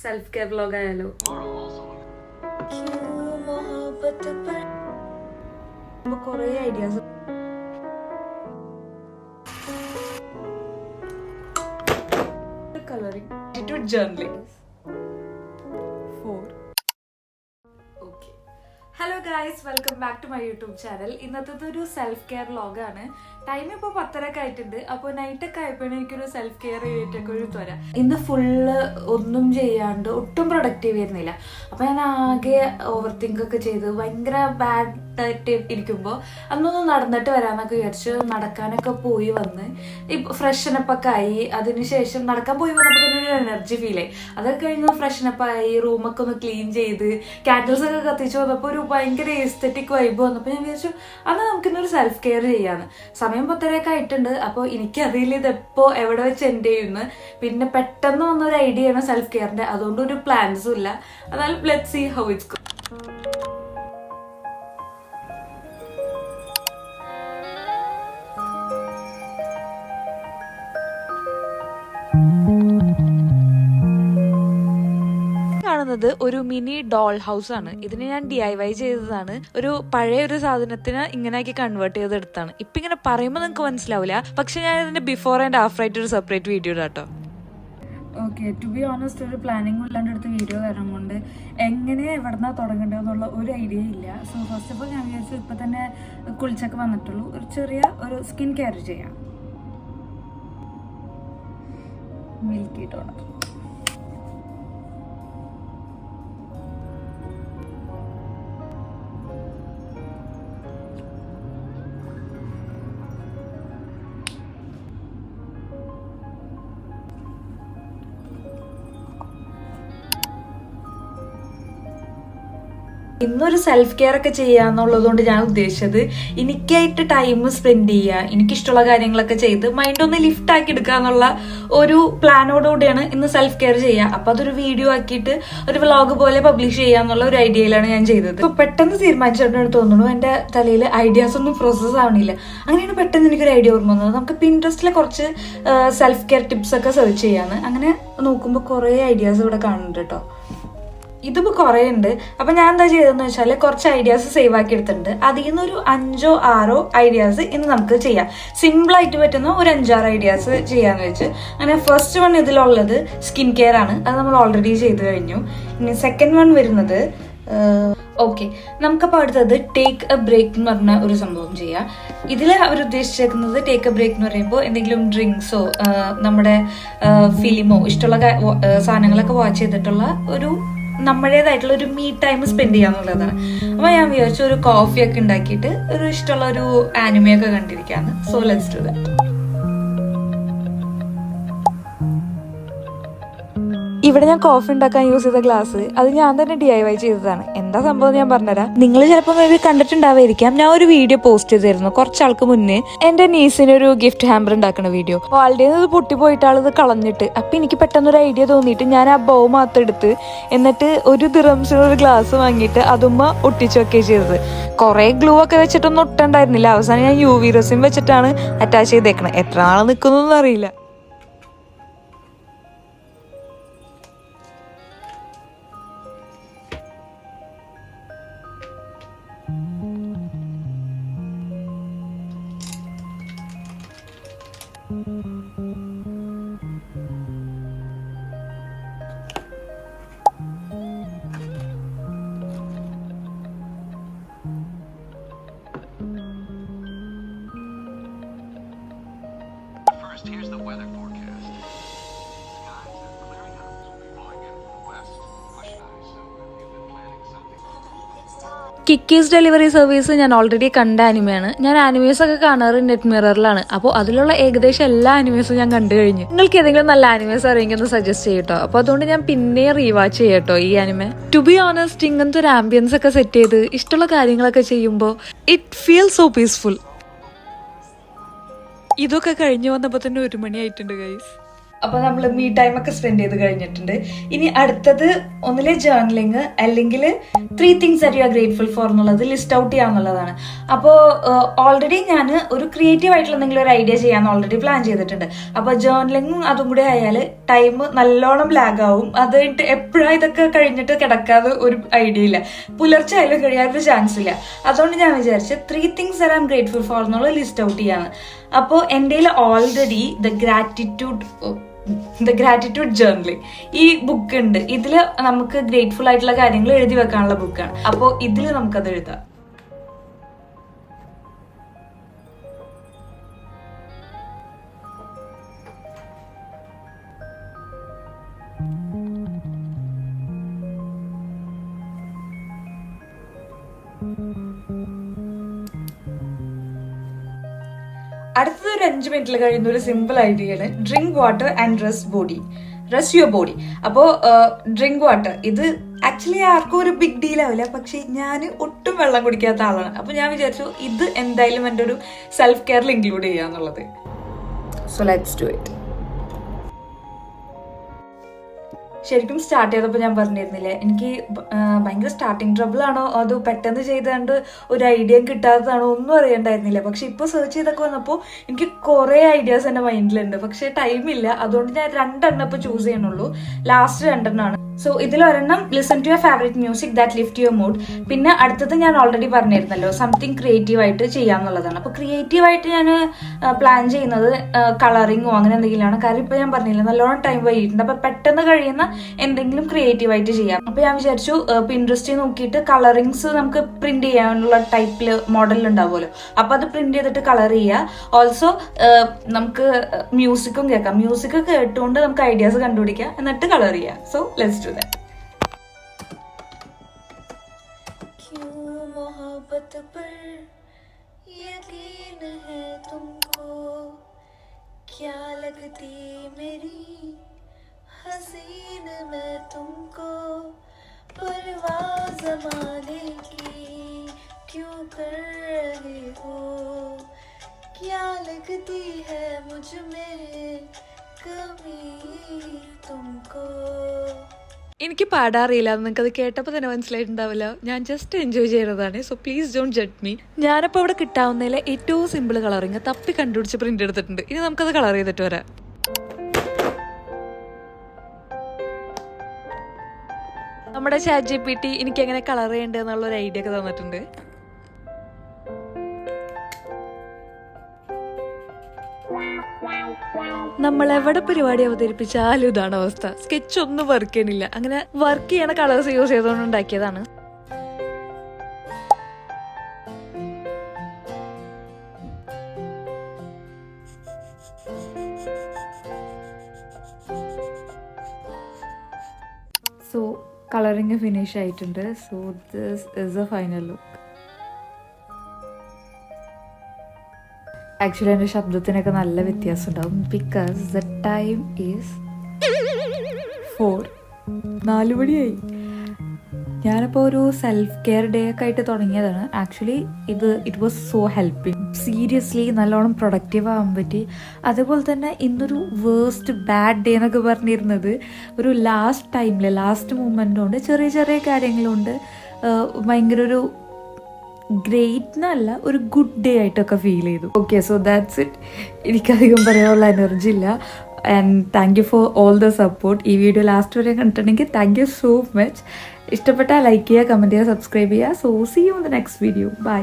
Self care vlog ആയാലോ. കുറേ ideas coloring to journaling. 4. Okay. Hello guys, welcome back to my YouTube channel. ഇന്നത്തെ ഒരു self care വ്ലോഗാണ്. Time ഇപ്പോൾ 10:30 ആയിട്ടുണ്ട്. അപ്പോൾ നൈറ്റൊക്കെ ആയപ്പോഴാണ് എനിക്കൊരു സെൽഫ് കെയർ ചെയ്തിട്ടൊക്കെ ഒരു ത്വര. ഇന്ന് ഫുള്ള് ഒന്നും ചെയ്യാണ്ട് ഒട്ടും പ്രൊഡക്റ്റീവ് ആയിരുന്നില്ല. അപ്പോൾ ഞാൻ ആകെ ഓവർ തിങ്ക് ഒക്കെ ചെയ്ത് ഭയങ്കര ബാഡ് ആയിട്ട് ഇരിക്കുമ്പോൾ അന്നൊന്ന് നടന്നിട്ട് വരാമെന്നൊക്കെ വിചാരിച്ച് നടക്കാനൊക്കെ പോയി വന്ന് ഫ്രഷനപ്പൊക്കെ ആയി. അതിനുശേഷം നടക്കാൻ പോയി വന്നപ്പോൾ തന്നെ ഒരു എനർജി ഫീൽ ആയി. അതൊക്കെ കഴിഞ്ഞ് ഫ്രഷനപ്പ് ആയി, റൂമൊക്കെ ഒന്ന് ക്ലീൻ ചെയ്ത് ക്യാൻഡിൽസ് ഒക്കെ കത്തിച്ച് വന്നപ്പോൾ ഒരു ഭയങ്കര എസ്തെറ്റിക് വൈബ് വന്നപ്പോൾ ഞാൻ വിചാരിച്ചു അന്ന് നമുക്കിന്നൊരു സെൽഫ് കെയർ ചെയ്യാന്ന്. സമയം 10:30 ആയിട്ടുണ്ട്. അപ്പോൾ എനിക്കറിയില്ല ഇതെപ്പോൾ എവിടെ വെച്ച് എൻഡ് ചെയ്യുന്നു. പിന്നെ പെട്ടെന്ന് വന്നൊരു ഐഡിയ ആണ് സെൽഫ് കെയറിന്റെ. അതുകൊണ്ട് ഒരു പ്ലാൻസും ഇല്ല. അതായത് let's see how it's go. കാണുന്നത് ഒരു മിനി ഡോൾ ഹൗസ് ആണ്. ഇതിന് ഞാൻ DIY ചെയ്തതാണ്. ഒരു പഴയ ഒരു സാധനത്തിന് ഇങ്ങനെയാക്കി കൺവേർട്ട് ചെയ്തെടുത്താണ്. ഇപ്പൊ ഇങ്ങനെ പറയുമ്പോൾ നിങ്ങൾക്ക് മനസ്സിലാവില്ല, പക്ഷെ ഞാൻ ഇതിന്റെ ബിഫോർ ആൻഡ് ആഫ്റ്റർ ആയിട്ട് ഒരു സെപ്പറേറ്റ് വീഡിയോ ഇടാട്ടോ. ഓക്കെ, ടു ബി ഓണസ്റ്റ് ഒരു പ്ലാനിങ്ങും ഇല്ലാണ്ട് എടുത്ത വീഡിയോ കാരണം കൊണ്ട് എങ്ങനെ എവിടെന്നാ തുടങ്ങേണ്ടതെന്നുള്ള ഒരു ഐഡിയ ഇല്ല. സോ ഫസ്റ്റ് ഓഫ് ഓൾ ഞാൻ വിചാരിച്ചു ഇപ്പൊ തന്നെ കുളിച്ചൊക്കെ വന്നിട്ടുള്ളൂ, ഒരു ചെറിയ ഒരു സ്കിൻ കെയർ ചെയ്യാം. Milky toner. ഇന്നൊരു സെൽഫ് കെയർ ഒക്കെ ചെയ്യാന്നുള്ളത് കൊണ്ട് ഞാൻ ഉദ്ദേശിച്ചത് എനിക്കായിട്ട് ടൈം സ്പെൻഡ് ചെയ്യുക, എനിക്കിഷ്ടമുള്ള കാര്യങ്ങളൊക്കെ ചെയ്ത് മൈൻഡ് ഒന്ന് ലിഫ്റ്റ് ആക്കി എടുക്കുക എന്നുള്ള ഒരു പ്ലാനോടുകൂടിയാണ് ഇന്ന് സെൽഫ് കെയർ ചെയ്യുക. അപ്പൊ അതൊരു വീഡിയോ ആക്കിയിട്ട് ഒരു വ്ളോഗ് പോലെ പബ്ലിഷ് ചെയ്യാന്നുള്ള ഒരു ഐഡിയയിലാണ് ഞാൻ ചെയ്തത്. ഇപ്പൊ പെട്ടെന്ന് തീരുമാനിച്ചിട്ട് തോന്നുന്നു എന്റെ തലയിൽ ഐഡിയാസ് ഒന്നും പ്രോസസ് ആവണില്ല. അങ്ങനെയാണ് പെട്ടെന്ന് എനിക്കൊരു ഐഡിയ ഓർമ്മ വന്നത്. നമുക്ക് പിൻട്രസ്റ്റിലെ കുറച്ച് സെൽഫ് കെയർ ടിപ്സ് ഒക്കെ സെർച്ച് ചെയ്യാന്ന്. അങ്ങനെ നോക്കുമ്പോൾ കുറേ ഐഡിയാസ് ഇവിടെ കാണുന്നുണ്ട് കേട്ടോ. ഇതിപ്പോൾ കുറേ ഉണ്ട്. അപ്പം ഞാൻ എന്താ ചെയ്തതെന്ന് വെച്ചാൽ കുറച്ച് ഐഡിയാസ് സേവ് ആക്കി എടുത്തിട്ടുണ്ട്. അതിൽ നിന്നൊരു 5 or 6 ഐഡിയാസ് ഇന്ന് നമുക്ക് ചെയ്യാം. സിമ്പിളായിട്ട് പറ്റുന്ന ഒരു 5-6 ഐഡിയാസ് ചെയ്യാന്ന് വെച്ച് അങ്ങനെ ഫസ്റ്റ് വൺ ഇതിലുള്ളത് സ്കിൻ കെയർ ആണ്. അത് നമ്മൾ ഓൾറെഡി ചെയ്ത് കഴിഞ്ഞു. ഇനി സെക്കൻഡ് വൺ വരുന്നത് ഓക്കെ, നമുക്കപ്പോൾ അടുത്തത് ടേക്ക് എ ബ്രേക്ക് എന്ന് പറഞ്ഞ ഒരു സംഭവം ചെയ്യാം. ഇതിൽ അവർ ഉദ്ദേശിച്ചേക്കുന്നത് ടേക്ക് എ ബ്രേക്ക് എന്ന് പറയുമ്പോൾ എന്തെങ്കിലും ഡ്രിങ്ക്സോ നമ്മുടെ ഫിലിമോ ഇഷ്ടമുള്ള സാധനങ്ങളൊക്കെ വാച്ച് ചെയ്തിട്ടുള്ള ഒരു നമ്മുടേതായിട്ടുള്ള ഒരു മീ ടൈം സ്പെൻഡ് ചെയ്യാന്നുള്ളതാണ്. അപ്പൊ ഞാൻ വിചാരിച്ചു ഒരു കോഫി ഒക്കെ ഉണ്ടാക്കിയിട്ട് ഒരു ഇഷ്ടമുള്ള ഒരു ആനിമയൊക്കെ കണ്ടിരിക്കാന്ന്. So let's do that. ഇവിടെ ഞാൻ കോഫി ഉണ്ടാക്കാൻ യൂസ് ചെയ്ത ഗ്ലാസ് അത് ഞാൻ തന്നെ DIY ചെയ്തതാണ്. എന്താ സംഭവം ഞാൻ പറഞ്ഞുതരാം. നിങ്ങൾ ചിലപ്പോൾ മേ ബി കണ്ടിട്ടുണ്ടാവായിരിക്കാം. ഞാൻ ഒരു വീഡിയോ പോസ്റ്റ് ചെയ്തിരുന്നു കുറച്ചാൾക്ക് മുന്നേ. എന്റെ നീസിന് ഒരു ഗിഫ്റ്റ് ഹാമ്പർ ഉണ്ടാക്കുന്ന വീഡിയോ. ആളുടെ ഇത് പൊട്ടിപ്പോയിട്ട് ആളിത് കളഞ്ഞിട്ട്. അപ്പൊ എനിക്ക് പെട്ടെന്നൊരു ഐഡിയ തോന്നിയിട്ട് ഞാൻ ആ ബൗ മാത്രം എടുത്ത് എന്നിട്ട് ഒരു ദിറംസിന് ഒരു ഗ്ലാസ് വാങ്ങിയിട്ട് അതുമ്മ ഒട്ടിച്ചു വെക്കുക ചെയ്തത്. കുറെ ഗ്ലൂ ഒക്കെ വെച്ചിട്ടൊന്നും ഒട്ടുണ്ടായിരുന്നില്ല. അവസാനം ഞാൻ UV റെസിൻ വെച്ചിട്ടാണ് അറ്റാച്ച് ചെയ്തേക്കണത്. എത്ര നാൾ നിൽക്കുന്നൊന്നും അറിയില്ല. Here's the weather forecast. Skies are clearing up. Will be blowing in from the west. Push nice. So if you've been planning something. Keikis delivery service ഞാൻ ഓൾറെഡി കണ്ട ആനിമയാണ്. ഞാൻ ആനിമേസ് ഒക്കെ കാണാറ് net മിററിലാണ്. അപ്പോൾ അതിലുള്ള ഏകദേശം എല്ലാ ആനിമേസും ഞാൻ കണ്ടു കഴിഞ്ഞു. നിങ്ങൾക്ക് ഏതെങ്കിലും നല്ല ആനിമേസ് അറിയെങ്കിൽ ഒന്ന് സജസ്റ്റ് ചെയ്യട്ടോ. അപ്പോൾ അതുകൊണ്ട് ഞാൻ പിന്നെ റീവാച്ച് ചെയ്യട്ടോ ഈ ആനിമ. ടു ബി ഓണസ്റ്റ്, ഇങ്ങനത്തെ ഒരു ആംബിയൻസ് ഒക്കെ സെറ്റ് ചെയ്ത് ഇഷ്ടമുള്ള കാര്യങ്ങളൊക്കെ ചെയ്യുമ്പോൾ ഇറ്റ് ഫീൽ സോ പീസ്ഫുൾ. ഇതൊക്കെ കഴിഞ്ഞു വന്നപ്പോൾ തന്നെ 1 മണി ആയിട്ടുണ്ട് ഗൈസ്. അപ്പൊ നമ്മൾ മീ ടൈം ഒക്കെ സ്പെൻഡ് ചെയ്ത് കഴിഞ്ഞിട്ടുണ്ട്. ഇനി അടുത്തത് ഒന്നിലെ ജേർണലിങ് അല്ലെങ്കിൽ 3 things that you are grateful for എന്നുള്ളത് ലിസ്റ്റ് ഔട്ട് ചെയ്യാന്നുള്ളതാണ്. അപ്പോൾ ഓൾറെഡി ഞാൻ ഒരു ക്രിയേറ്റീവ് ആയിട്ടുള്ള എന്തെങ്കിലും ഒരു ഐഡിയ ചെയ്യാൻ ഓൾറെഡി പ്ലാൻ ചെയ്തിട്ടുണ്ട്. അപ്പൊ ജേർണലിങ്ങും അതും കൂടി ആയാൽ ടൈം നല്ലോണം ലാഗ് ആവും. അത് കഴിഞ്ഞിട്ട് എപ്പോഴാണ് ഇതൊക്കെ കഴിഞ്ഞിട്ട് കിടക്കാതെ ഒരു ഐഡിയ ഇല്ല, പുലർച്ചെ ആയാലും കഴിയാനൊരു ചാൻസ് ഇല്ല. അതുകൊണ്ട് ഞാൻ വിചാരിച്ചു 3 things that I am grateful for എന്നുള്ള ലിസ്റ്റ് ഔട്ട് ചെയ്യാണ്. അപ്പോൾ എൻ്റെ ഓൾറെഡി ദ ഗ്രാറ്റിറ്റ്യൂഡ് ജേർണലിംഗ് ഈ ബുക്ക് ഉണ്ട്. ഇതിൽ നമുക്ക് ഗ്രേറ്റ്ഫുൾ ആയിട്ടുള്ള കാര്യങ്ങൾ എഴുതി വെക്കാനുള്ള ബുക്കാണ്. അപ്പോൾ ഇതിൽ നമുക്കത് എഴുതാം. അടുത്തത് ഒരു 5 മിനിറ്റിൽ കഴിയുന്ന ഒരു സിമ്പിൾ ഐഡിയയാണ് drink water and rest your body. അപ്പോൾ ഡ്രിങ്ക് വാട്ടർ ഇത് ആക്ച്വലി ആർക്കും ഒരു ബിഗ് ഡീൽ ആവില്ല, പക്ഷെ ഞാൻ ഒട്ടും വെള്ളം കുടിക്കാത്ത ആളാണ്. അപ്പൊ ഞാൻ വിചാരിച്ചു ഇത് എന്തായാലും എൻ്റെ ഒരു സെൽഫ് കെയറിൽ ഇൻക്ലൂഡ് ചെയ്യാന്നുള്ളത്. So let's do it. ശരിക്കും സ്റ്റാർട്ട് ചെയ്തപ്പോൾ ഞാൻ പറഞ്ഞിരുന്നില്ലേ, എനിക്ക് ഭയങ്കര സ്റ്റാർട്ടിങ് ട്രബിൾ ആണോ അത് പെട്ടെന്ന് ചെയ്തുകൊണ്ട് ഒരു ഐഡിയ കിട്ടാത്തതാണോ ഒന്നും അറിയണ്ടായിരുന്നില്ല. പക്ഷെ ഇപ്പോൾ സെർച്ച് ചെയ്തൊക്കെ വന്നപ്പോൾ എനിക്ക് കുറേ ഐഡിയാസ് എൻ്റെ മൈൻഡിലുണ്ട്, പക്ഷേ ടൈമില്ല. അതുകൊണ്ട് ഞാൻ 2 എണ്ണം ഇപ്പോൾ ചൂസ് ചെയ്യണുള്ളൂ. ലാസ്റ്റ് 2 എണ്ണമാണ്. സോ ഇതിൽ ഒരെണ്ണം listen to your favourite music that lift your mood. പിന്നെ അടുത്തത് ഞാൻ ഓൾറെഡി പറഞ്ഞിരുന്നല്ലോ സംതിങ് ക്രിയേറ്റീവ് ആയിട്ട് ചെയ്യാന്നുള്ളതാണ്. അപ്പോൾ ക്രിയേറ്റീവായിട്ട് ഞാൻ പ്ലാൻ ചെയ്യുന്നത് കളറിങ്ങോ അങ്ങനെ എന്തെങ്കിലുമാണ്. കാര്യം ഇപ്പോൾ ഞാൻ പറഞ്ഞില്ല നല്ലോണം ടൈം വൈകിട്ടുണ്ട്. അപ്പോൾ പെട്ടെന്ന് കഴിയുന്ന എന്തെങ്കിലും ക്രിയേറ്റീവായിട്ട് ചെയ്യാം. അപ്പോൾ ഞാൻ വിചാരിച്ചു പിൻട്രസ്റ്റിൽ നോക്കിയിട്ട് കളറിങ്സ് നമുക്ക് പ്രിന്റ് ചെയ്യാനുള്ള ടൈപ്പിൽ മോഡൽ ഉണ്ടാവുമല്ലോ, അപ്പോൾ അത് പ്രിന്റ് ചെയ്തിട്ട് കളർ ചെയ്യുക. ഓൾസോ നമുക്ക് മ്യൂസിക്കും കേൾക്കാം. മ്യൂസിക് കേട്ടുകൊണ്ട് നമുക്ക് ഐഡിയാസ് കണ്ടുപിടിക്കാം, എന്നിട്ട് കളർ ചെയ്യാം. So let's do that. मोहब्बत पर यकीन है तुमको, क्या लगती मेरी हसीन मैं तुमको, परवाह ज़माने की क्यों कर रहे हो, क्या लगती है मुझ में कमी तुमको. എനിക്ക് പാടാറിയില്ല, നിങ്ങൾക്കത് കേട്ടപ്പോൾ തന്നെ മനസ്സിലായിട്ടുണ്ടാവില്ല. ഞാൻ ജസ്റ്റ് എൻജോയ് ചെയ്യുന്നതാണ്. So please don't judge me. ഞാനപ്പോൾ അവിടെ കിട്ടാവുന്നതിലെ ഏറ്റവും സിമ്പിൾ കളറിങ് തപ്പി കണ്ടുപിടിച്ച് പ്രിന്റ് എടുത്തിട്ടുണ്ട്. ഇനി നമുക്കത് കളർ ചെയ്തിട്ട് വരാം. നമ്മുടെ ChatGPT എനിക്ക് എങ്ങനെ കളർ ചെയ്യേണ്ടത് എന്നുള്ള ഒരു ഐഡിയ ഒക്കെ തന്നിട്ടുണ്ട്. നമ്മൾ എവിടെ പരിപാടി അവതരിപ്പിച്ചാലും ഇതാണ് അവസ്ഥ. സ്കെച്ച് ഒന്നും വർക്ക് ചെയ്യണില്ല. അങ്ങനെ വർക്ക് ചെയ്യണ കളേഴ്സ് യൂസ് ചെയ്തുകൊണ്ട് ഉണ്ടാക്കിയതാണ്. സോ കളറിങ് ഫിനിഷ് ആയിട്ടുണ്ട്. So this is A final look. Actually എൻ്റെ ശബ്ദത്തിനൊക്കെ നല്ല വ്യത്യാസം ഉണ്ടാവും, ബിക്കോസ് ദ ടൈം ഈസ് 4 മണിയായി. ഞാനിപ്പോൾ ഒരു സെൽഫ് കെയർ ഡേ ഒക്കെ ആയിട്ട് തുടങ്ങിയതാണ്. Actually it was so helping. Seriously നല്ലോണം പ്രൊഡക്റ്റീവ് ആവാൻ പറ്റി. അതേപോലെ തന്നെ ഇന്നൊരു വേസ്റ്റ് ബാഡ് ഡേ എന്നൊക്കെ പറഞ്ഞിരുന്നത് ഒരു ലാസ്റ്റ് മൂമെൻ്റ് കൊണ്ട് ചെറിയ ചെറിയ കാര്യങ്ങളുണ്ട് ഭയങ്കര ഒരു ഗ്രേറ്റ് എന്നല്ല ഒരു ഗുഡ് ഡേ ആയിട്ടൊക്കെ ഫീൽ ചെയ്തു. Okay, so that's it. എനിക്കധികം പറയാനുള്ള എനർജി ഇല്ല. And thank you for all the support. ഈ വീഡിയോ ലാസ്റ്റ് വരെ കണ്ടിട്ടുണ്ടെങ്കിൽ താങ്ക് യു സോ മച്ച്. ഇഷ്ടപ്പെട്ടാൽ ലൈക്ക് ചെയ്യുക, കമൻറ്റ് ചെയ്യുക, സബ്സ്ക്രൈബ് ചെയ്യുക. So see you in the next video. By.